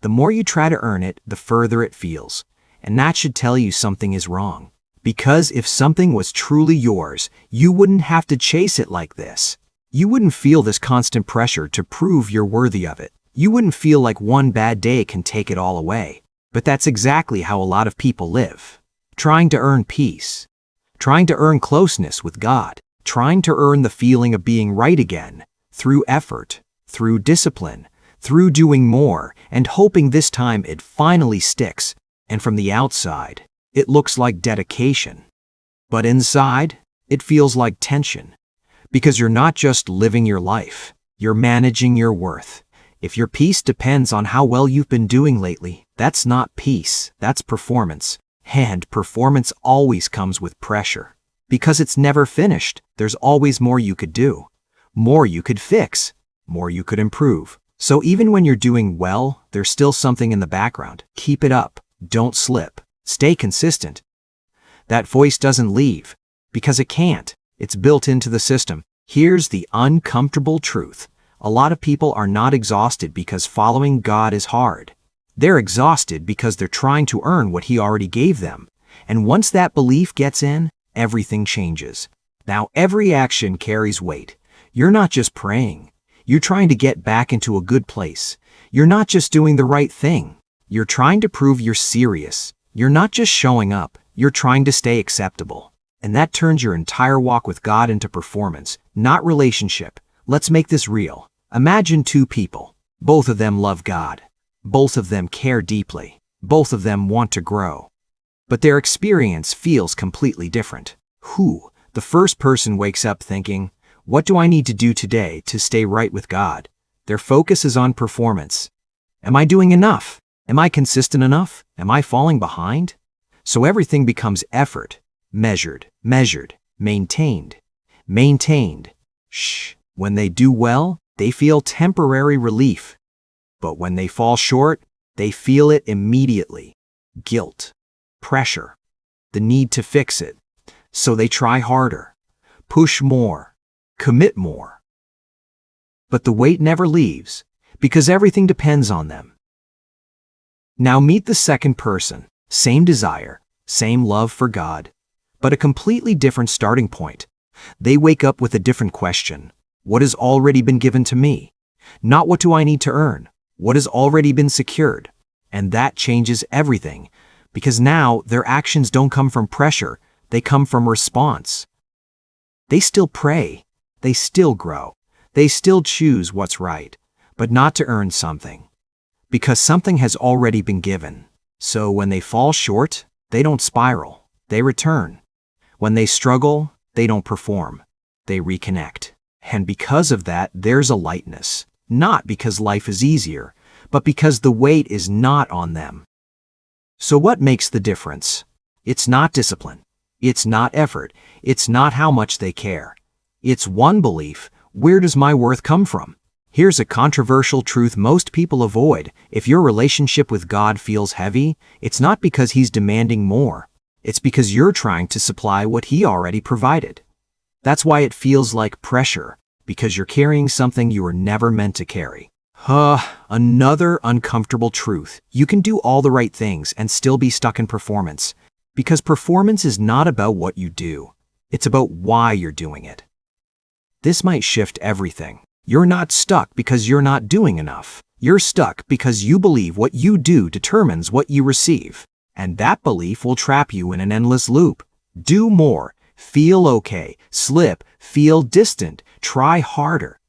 The more you try to earn it, the further it feels. And that should tell you something is wrong. Because if something was truly yours, you wouldn't have to chase it like this. You wouldn't feel this constant pressure to prove you're worthy of it. You wouldn't feel like one bad day can take it all away. But that's exactly how a lot of people live. Trying to earn peace. Trying to earn closeness with God. Trying to earn the feeling of being right again. Through effort. Through discipline. Through doing more. And hoping this time it finally sticks. And from the outside, it looks like dedication. But inside, it feels like tension. Because you're not just living your life. You're managing your worth. If your peace depends on how well you've been doing lately, that's not peace, that's performance. And performance always comes with pressure. Because it's never finished, there's always more you could do. More you could fix. More you could improve. So even when you're doing well, there's still something in the background. Keep it up. Don't slip. Stay consistent. That voice doesn't leave. Because it can't. It's built into the system. Here's the uncomfortable truth. A lot of people are not exhausted because following God is hard. They're exhausted because they're trying to earn what He already gave them. And once that belief gets in, everything changes. Now every action carries weight. You're not just praying. You're trying to get back into a good place. You're not just doing the right thing. You're trying to prove you're serious. You're not just showing up. You're trying to stay acceptable. And that turns your entire walk with God into performance, not relationship. Let's make this real. Imagine two people. Both of them love God. Both of them care deeply. Both of them want to grow. But their experience feels completely different. The first person wakes up thinking, what do I need to do today to stay right with God? Their focus is on performance. Am I doing enough? Am I consistent enough? Am I falling behind? So everything becomes effort. Measured, maintained. When they do well, they feel temporary relief. But when they fall short, they feel it immediately. Guilt, pressure, the need to fix it. So they try harder, push more, commit more. But the weight never leaves, because everything depends on them. Now meet the second person. Same desire, same love for God, but a completely different starting point. They wake up with a different question. What has already been given to me? Not what do I need to earn? What has already been secured? And that changes everything, because now their actions don't come from pressure, they come from response. They still pray, they still grow, they still choose what's right, but not to earn something. Because something has already been given. So when they fall short, they don't spiral, they return. When they struggle, they don't perform, they reconnect. And because of that, there's a lightness. Not because life is easier, but because the weight is not on them. So what makes the difference? It's not discipline. It's not effort. It's not how much they care. It's one belief. Where does my worth come from? Here's a controversial truth most people avoid. If your relationship with God feels heavy, it's not because He's demanding more. It's because you're trying to supply what He already provided. That's why it feels like pressure, because you're carrying something you were never meant to carry. Another uncomfortable truth. You can do all the right things and still be stuck in performance. Because performance is not about what you do. It's about why you're doing it. This might shift everything. You're not stuck because you're not doing enough. You're stuck because you believe what you do determines what you receive. And that belief will trap you in an endless loop. Do more. Feel okay. Slip. Feel distant. Try harder.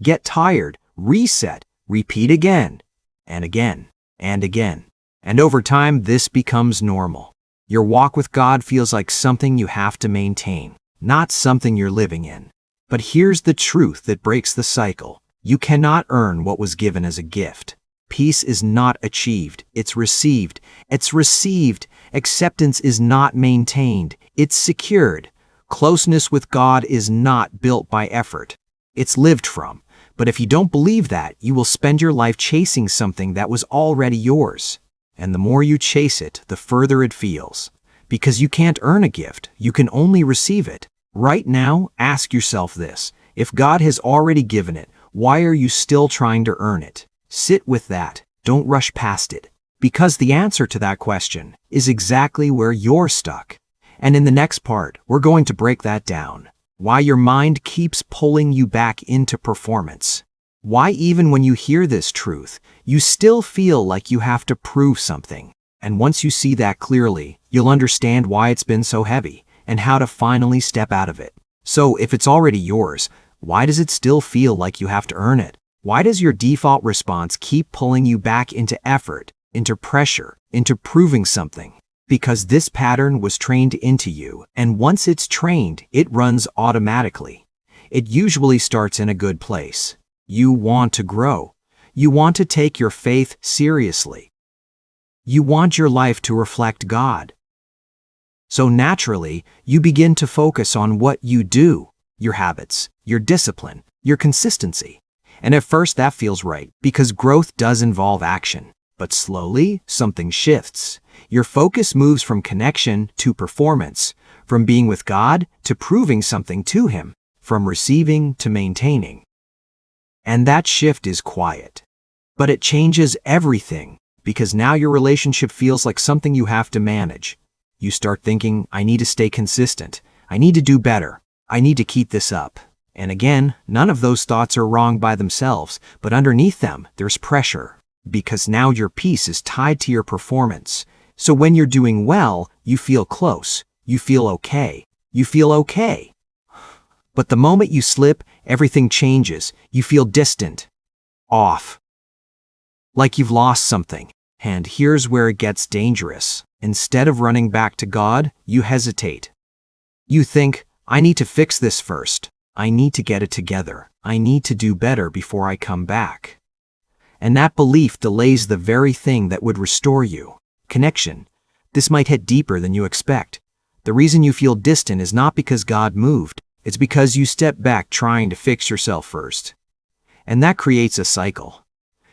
Get tired. Reset. Repeat again. And again. And again. And over time, this becomes normal. Your walk with God feels like something you have to maintain, not something you're living in. But here's the truth that breaks the cycle. You cannot earn what was given as a gift. Peace is not achieved, it's received. It's received. Acceptance is not maintained, it's secured. Closeness with God is not built by effort. It's lived from. But if you don't believe that, you will spend your life chasing something that was already yours. And the more you chase it, the further it feels. Because you can't earn a gift, you can only receive it. Right now, ask yourself this. If God has already given it, why are you still trying to earn it? Sit with that. Don't rush past it, because the answer to that question is exactly where you're stuck. And in the next part, we're going to break that down. Why your mind keeps pulling you back into performance. Why even when you hear this truth, you still feel like you have to prove something. And once you see that clearly, you'll understand why it's been so heavy and how to finally step out of it. So if it's already yours, why does it still feel like you have to earn it? Why does your default response keep pulling you back into effort, into pressure, into proving something? Because this pattern was trained into you, and once it's trained, it runs automatically. It usually starts in a good place. You want to grow. You want to take your faith seriously. You want your life to reflect God. So naturally, you begin to focus on what you do, your habits, your discipline, your consistency. And at first that feels right, because growth does involve action. But slowly, something shifts. Your focus moves from connection to performance, from being with God to proving something to Him, from receiving to maintaining. And that shift is quiet. But it changes everything, because now your relationship feels like something you have to manage. You start thinking, I need to stay consistent. I need to do better. I need to keep this up. And again, none of those thoughts are wrong by themselves, but underneath them, there's pressure. Because now your peace is tied to your performance. So when you're doing well, you feel close. You feel okay. You feel okay. But the moment you slip, everything changes. You feel distant. Off. Like you've lost something. And here's where it gets dangerous. Instead of running back to God, you hesitate. You think, I need to fix this first. I need to get it together. I need to do better before I come back. And that belief delays the very thing that would restore you. Connection. This might hit deeper than you expect. The reason you feel distant is not because God moved. It's because you step back trying to fix yourself first. And that creates a cycle.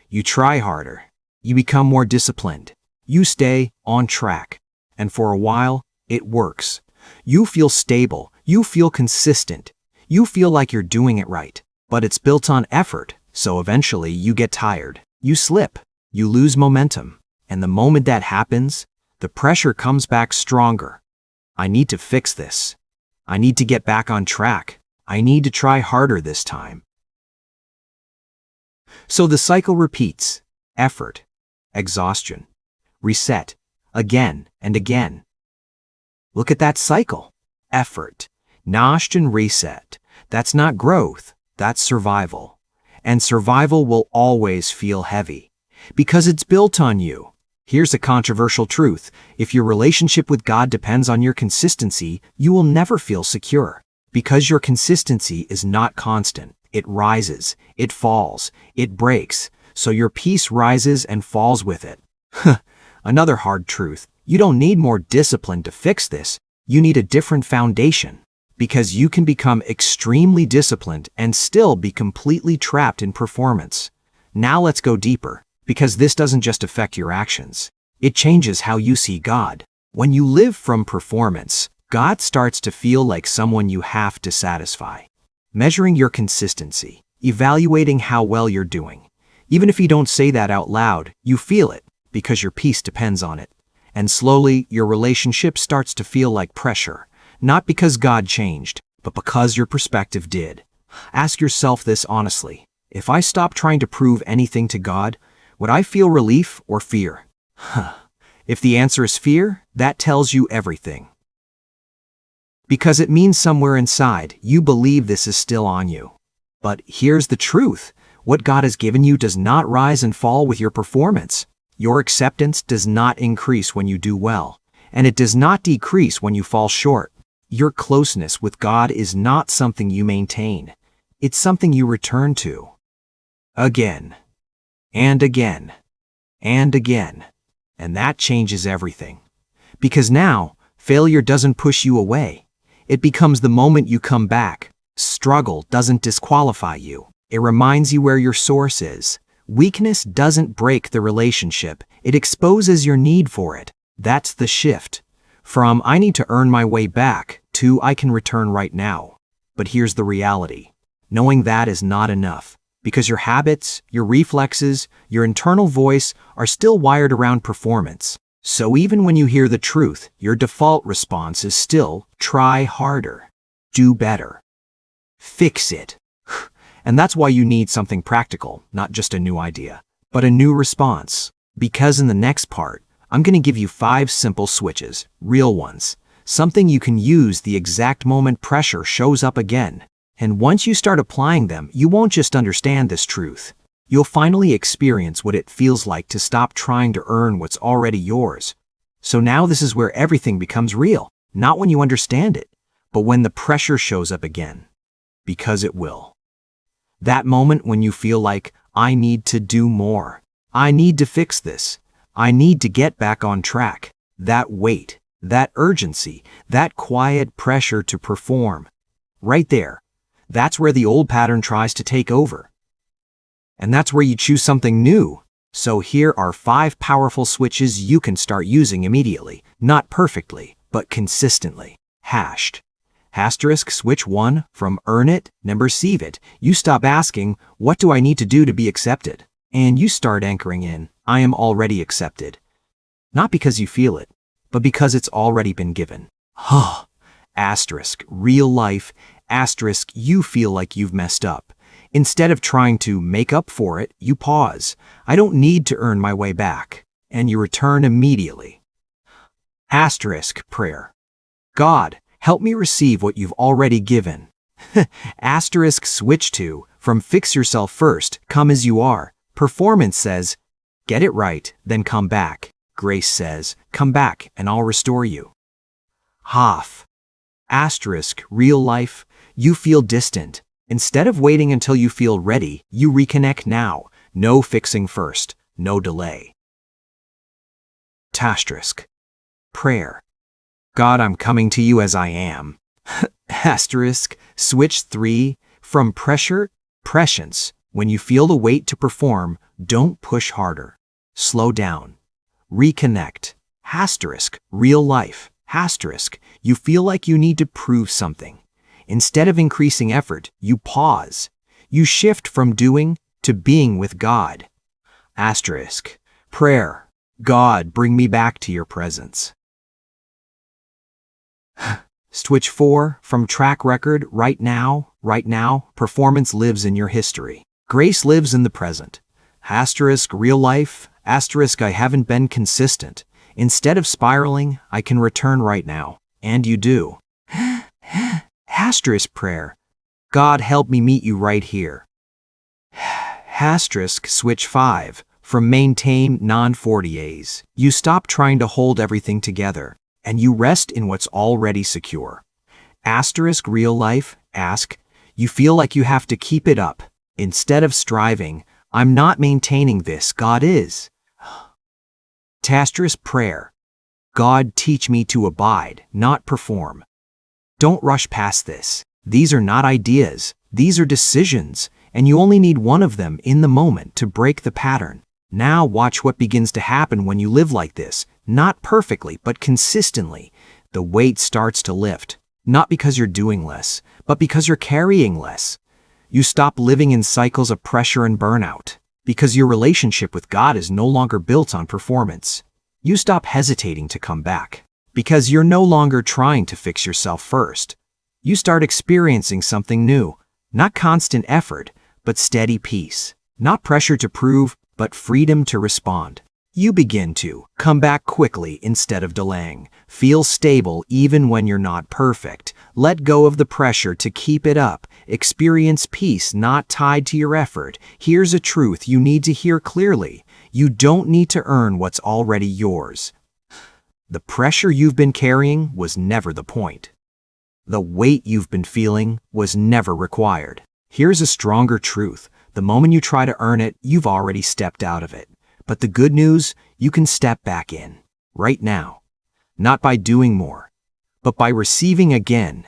You try harder. You become more disciplined. You stay on track. And for a while, it works. You feel stable. You feel consistent. You feel like you're doing it right. But it's built on effort. So eventually you get tired. You slip. You lose momentum. And the moment that happens, the pressure comes back stronger. I need to fix this. I need to get back on track. I need to try harder this time. So the cycle repeats. Effort, exhaustion, reset, again and again. Look at that cycle. Effort, exhaustion, reset. That's not growth, that's survival. And survival will always feel heavy, because it's built on you. Here's a controversial truth. If your relationship with God depends on your consistency, you will never feel secure. Because your consistency is not constant. It rises, it falls, it breaks. So your peace rises and falls with it. Another hard truth. You don't need more discipline to fix this. You need a different foundation. Because you can become extremely disciplined and still be completely trapped in performance. Now let's go deeper, because this doesn't just affect your actions. It changes how you see God. When you live from performance, God starts to feel like someone you have to satisfy. Measuring your consistency, evaluating how well you're doing. Even if you don't say that out loud, you feel it, because your peace depends on it. And slowly, your relationship starts to feel like pressure. Not because God changed, but because your perspective did. Ask yourself this honestly. If I stopped trying to prove anything to God, would I feel relief or fear? If the answer is fear, that tells you everything. Because it means somewhere inside, you believe this is still on you. But here's the truth. What God has given you does not rise and fall with your performance. Your acceptance does not increase when you do well, and it does not decrease when you fall short. Your closeness with God is not something you maintain. It's something you return to. Again, and again, and again. And that changes everything. Because now, failure doesn't push you away. It becomes the moment you come back. Struggle doesn't disqualify you. It reminds you where your source is. Weakness doesn't break the relationship. It exposes your need for it. That's the shift. From I need to earn my way back to I can return right now. But here's the reality. Knowing that is not enough. Because your habits, your reflexes, your internal voice are still wired around performance. So even when you hear the truth, your default response is still try harder, do better, fix it. And that's why you need something practical, not just a new idea, but a new response. Because in the next part, I'm going to give you 5 simple switches, real ones, something you can use the exact moment pressure shows up again. And once you start applying them, you won't just understand this truth. You'll finally experience what it feels like to stop trying to earn what's already yours. So now this is where everything becomes real, not when you understand it, but when the pressure shows up again. Because it will. That moment when you feel like, I need to do more. I need to fix this. I need to get back on track. That weight, that urgency, that quiet pressure to perform. Right there. That's where the old pattern tries to take over. And that's where you choose something new. So here are 5 powerful switches you can start using immediately. Not perfectly, but consistently. Hashed. Asterisk switch 1, from earn it, never receive it. You stop asking, what do I need to do to be accepted? And you start anchoring in, I am already accepted. Not because you feel it, but because it's already been given. Asterisk real life. Asterisk you feel like you've messed up. Instead of trying to make up for it, you pause. I don't need to earn my way back. And you return immediately. Asterisk prayer. God, help me receive what you've already given. Asterisk switch 2, from fix yourself first, come as you are. Performance says, get it right, then come back. Grace says, come back and I'll restore you. Half. Asterisk real life, you feel distant. Instead of waiting until you feel ready, you reconnect now. No fixing first, no delay. Asterisk prayer. God, I'm coming to you as I am. Asterisk switch 3, from pressure, prescience. When you feel the weight to perform, don't push harder. Slow down. Reconnect. Asterisk real life. Asterisk you feel like you need to prove something. Instead of increasing effort, you pause. You shift from doing to being with God. Asterisk prayer. God, bring me back to your presence. Switch 4, from track record, right now, performance lives in your history. Grace lives in the present. Asterisk real life. Asterisk I haven't been consistent. Instead of spiraling, I can return right now. And you do. Asterisk prayer. God, help me meet you right here. Asterisk switch 5, from maintain non-40As. You stop trying to hold everything together, and you rest in what's already secure. Asterisk real life, ask, you feel like you have to keep it up. Instead of striving, I'm not maintaining this, God is. Asterisk prayer. God, teach me to abide, not perform. Don't rush past this. These are not ideas, these are decisions, and you only need one of them in the moment to break the pattern. Now watch what begins to happen when you live like this, not perfectly, but consistently. The weight starts to lift, not because you're doing less, but because you're carrying less. You stop living in cycles of pressure and burnout, because your relationship with God is no longer built on performance. You stop hesitating to come back, because you're no longer trying to fix yourself first. You start experiencing something new, not constant effort, but steady peace, not pressure to prove, but freedom to respond. You begin to come back quickly instead of delaying, feel stable even when you're not perfect, let go of the pressure to keep it up, experience peace not tied to your effort. Here's a truth you need to hear clearly. You don't need to earn what's already yours. The pressure you've been carrying was never the point. The weight you've been feeling was never required. Here's a stronger truth. The moment you try to earn it, you've already stepped out of it. But the good news, you can step back in, right now. Not by doing more, but by receiving again.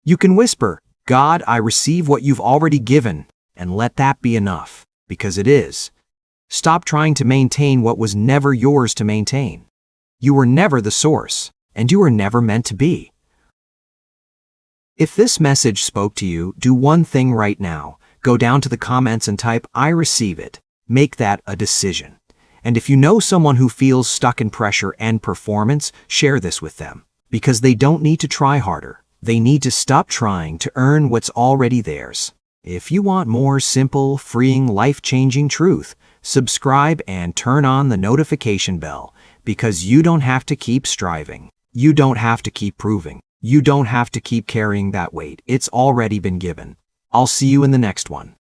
You can whisper, God, I receive what you've already given, and let that be enough, because it is. Stop trying to maintain what was never yours to maintain. You were never the source, and you were never meant to be. If this message spoke to you, do one thing right now. Go down to the comments and type, "I receive it." Make that a decision. And if you know someone who feels stuck in pressure and performance, share this with them. Because they don't need to try harder. They need to stop trying to earn what's already theirs. If you want more simple, freeing, life-changing truth, subscribe and turn on the notification bell, because you don't have to keep striving. You don't have to keep proving. You don't have to keep carrying that weight. It's already been given. I'll see you in the next one.